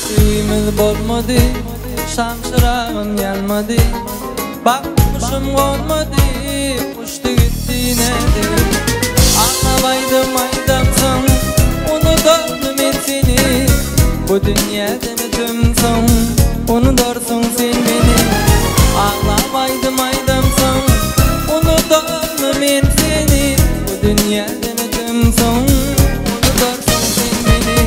Sevgimiz bolmadı, şam çırağın yanmadı. Bakmışım olmadı, uçtu gitti neydi. Ağlamaydım aydamsın, unutalım ben seni. Bu dünyada mı tümsün, unutursun sen beni. Ağlamaydım aydamsın, unutalım ben seni. Bu dünyada mı tümsün, unutursun sen beni.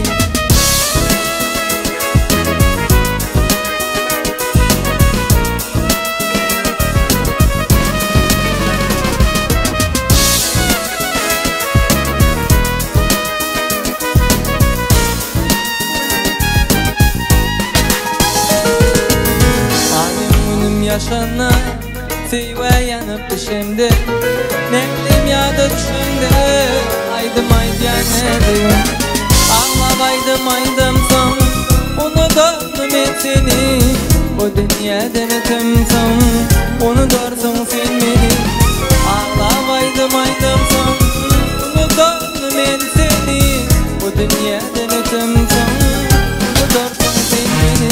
Yaşana seyve yanıp düşende Neklim yadı düşünde Aydım aydım Ağlamaydım aydımsın Unutalım ben seni Bu dünyada ne tümsün Unutursun sen beni Ağlamaydım aydımsın Unutalım ben seni Bu dünyada ne tümsün Unutursun sen beni.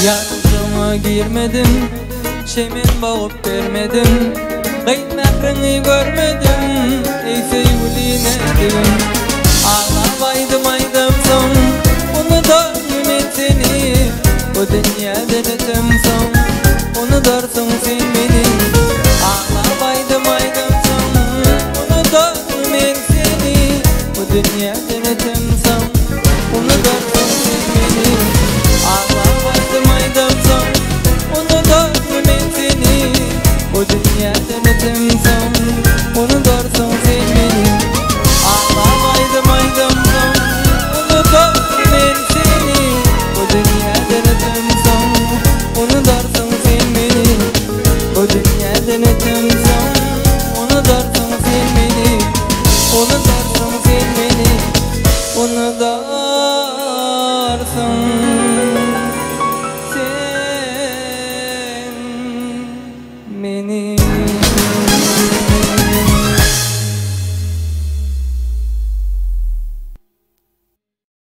Yarışıma girmedim, şemin bağıp vermedim. Kıymetini görmedim, ey sevgili nedim. Ağlamaydım aydımsın, unutalım ben seni. Bu dünyada ne tümsün, unutursun sen beni. Ağlamaydım aydımsın, unutalım ben seni. Bu dünyada ne tümsün, unutursun sen beni. Ağlamaydım aydımsın, unutalım ben seni. Bu dünyada ne tümsün, unutursun sen beni. Ağlamaydım aydımsın, unutalım ben seni. Bu dünyada ne tümsün, unutursun sen beni. Bu dünyada ne tümsün, unutursun sen beni. Unutursun sen beni. Unutursun sen beni.